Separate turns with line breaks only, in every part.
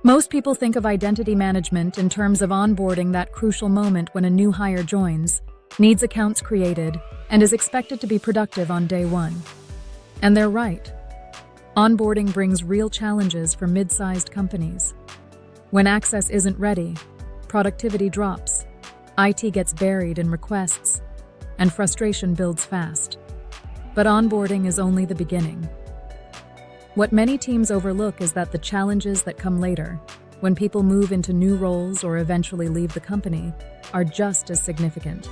Most people think of identity management in terms of onboarding, that crucial moment when a new hire joins, needs accounts created, and is expected to be productive on day one. And they're right. Onboarding brings real challenges for mid-sized companies. When access isn't ready, productivity drops, IT gets buried in requests, and frustration builds fast. But onboarding is only the beginning. What many teams overlook is that the challenges that come later, when people move into new roles or eventually leave the company, are just as significant.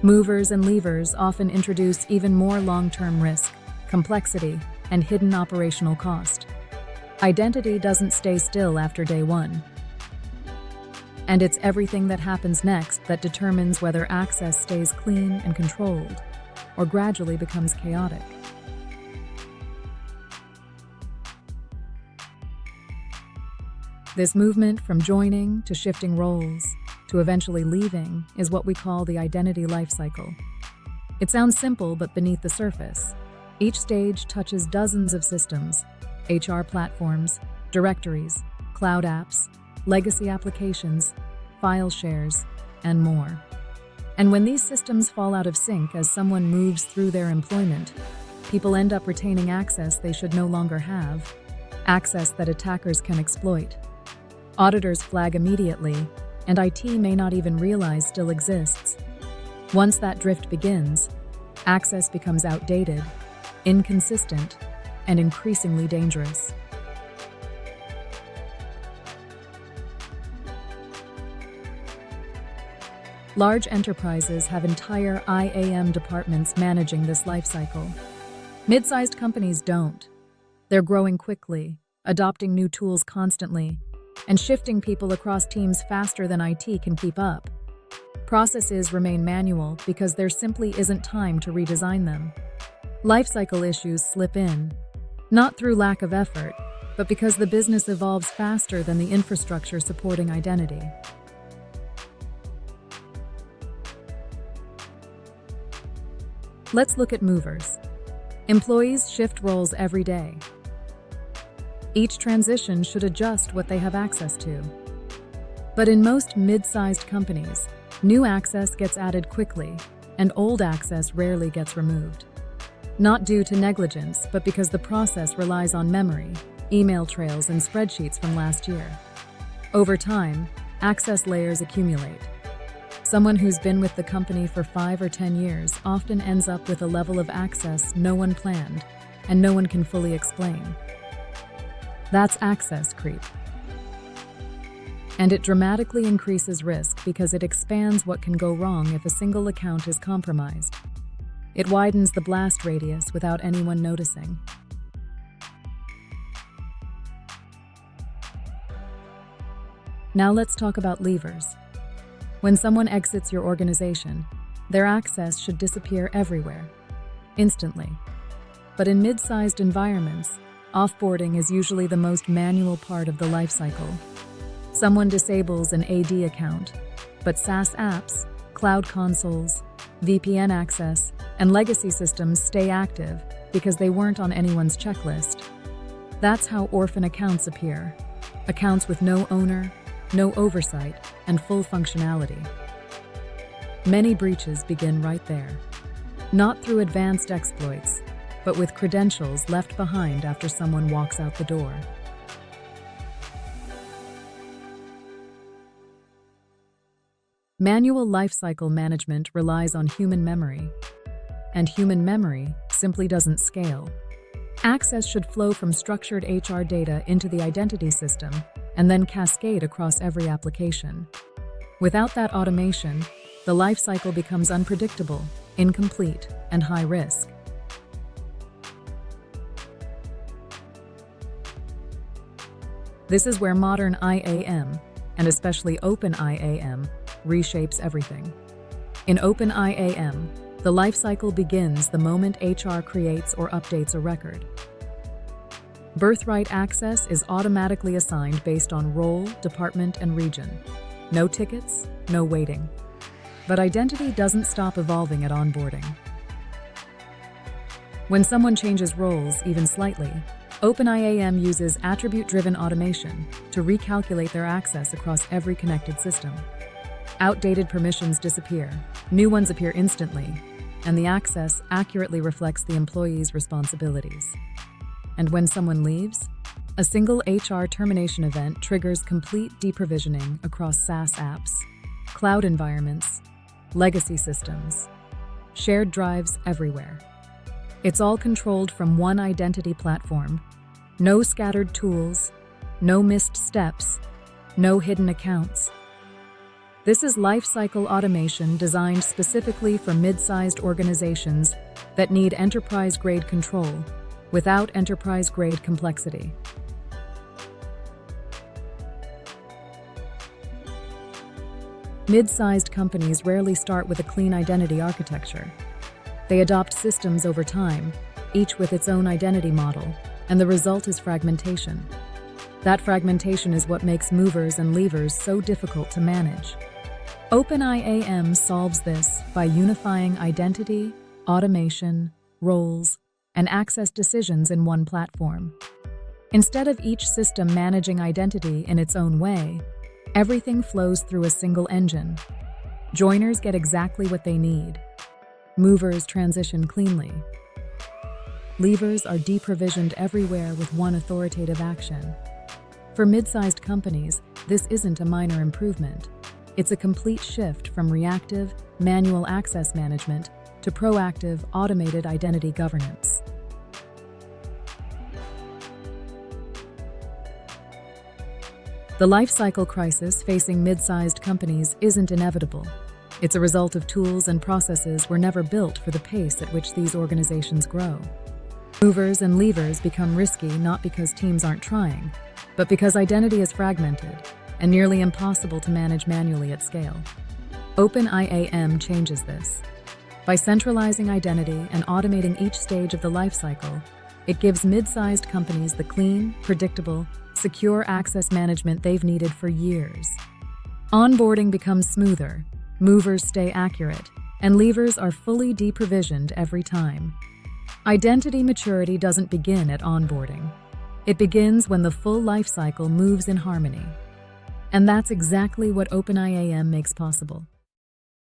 Movers and leavers often introduce even more long-term risk, complexity, and hidden operational cost. Identity doesn't stay still after day one. And it's everything that happens next that determines whether access stays clean and controlled, or gradually becomes chaotic. This movement from joining to shifting roles to eventually leaving is what we call the identity lifecycle. It sounds simple, but beneath the surface, each stage touches dozens of systems, HR platforms, directories, cloud apps, legacy applications, file shares, and more. And when these systems fall out of sync as someone moves through their employment, people end up retaining access they should no longer have, access that attackers can exploit. Auditors flag immediately, and IT may not even realize still exists. Once that drift begins, access becomes outdated, inconsistent, and increasingly dangerous. Large enterprises have entire IAM departments managing this lifecycle. Mid-sized companies don't. They're growing quickly, adopting new tools constantly, and shifting people across teams faster than IT can keep up. Processes remain manual because there simply isn't time to redesign them. Lifecycle issues slip in, not through lack of effort, but because the business evolves faster than the infrastructure supporting identity. Let's look at movers. Employees shift roles every day. Each transition should adjust what they have access to. But in most mid-sized companies, new access gets added quickly, and old access rarely gets removed. Not due to negligence, but because the process relies on memory, email trails, and spreadsheets from last year. Over time, access layers accumulate. Someone who's been with the company for 5 or 10 years often ends up with a level of access no one planned, and no one can fully explain. That's access creep. And it dramatically increases risk because it expands what can go wrong if a single account is compromised. It widens the blast radius without anyone noticing. Now let's talk about leavers. When someone exits your organization, their access should disappear everywhere, instantly. But in mid-sized environments, offboarding is usually the most manual part of the lifecycle. Someone disables an AD account, but SaaS apps, cloud consoles, VPN access, and legacy systems stay active because they weren't on anyone's checklist. That's how orphan accounts appear, accounts with no owner, no oversight, and full functionality. Many breaches begin right there, not through advanced exploits, but with credentials left behind after someone walks out the door. Manual lifecycle management relies on human memory, and human memory simply doesn't scale. Access should flow from structured HR data into the identity system and then cascade across every application. Without that automation, the lifecycle becomes unpredictable, incomplete, and high risk. This is where modern IAM, and especially OpenIAM, reshapes everything. In OpenIAM, the lifecycle begins the moment HR creates or updates a record. Birthright access is automatically assigned based on role, department, and region. No tickets, no waiting. But identity doesn't stop evolving at onboarding. When someone changes roles even slightly, OpenIAM uses attribute-driven automation to recalculate their access across every connected system. Outdated permissions disappear, new ones appear instantly, and the access accurately reflects the employee's responsibilities. And when someone leaves, a single HR termination event triggers complete deprovisioning across SaaS apps, cloud environments, legacy systems, shared drives everywhere. It's all controlled from one identity platform. No scattered tools, no missed steps, no hidden accounts. This is lifecycle automation designed specifically for mid-sized organizations that need enterprise-grade control without enterprise-grade complexity. Mid-sized companies rarely start with a clean identity architecture. They adopt systems over time, each with its own identity model, and the result is fragmentation. That fragmentation is what makes movers and leavers so difficult to manage. OpenIAM solves this by unifying identity, automation, roles, and access decisions in one platform. Instead of each system managing identity in its own way, everything flows through a single engine. Joiners get exactly what they need. Movers transition cleanly. Leavers are deprovisioned everywhere with one authoritative action. For mid-sized companies, this isn't a minor improvement. It's a complete shift from reactive, manual access management to proactive, automated identity governance. The lifecycle crisis facing mid-sized companies isn't inevitable. It's a result of tools and processes were never built for the pace at which these organizations grow. Movers and leavers become risky not because teams aren't trying, but because identity is fragmented and nearly impossible to manage manually at scale. OpenIAM changes this. By centralizing identity and automating each stage of the lifecycle, it gives mid-sized companies the clean, predictable, secure access management they've needed for years. Onboarding becomes smoother, movers stay accurate, and leavers are fully deprovisioned every time. Identity maturity doesn't begin at onboarding. It begins when the full lifecycle moves in harmony. And that's exactly what OpenIAM makes possible.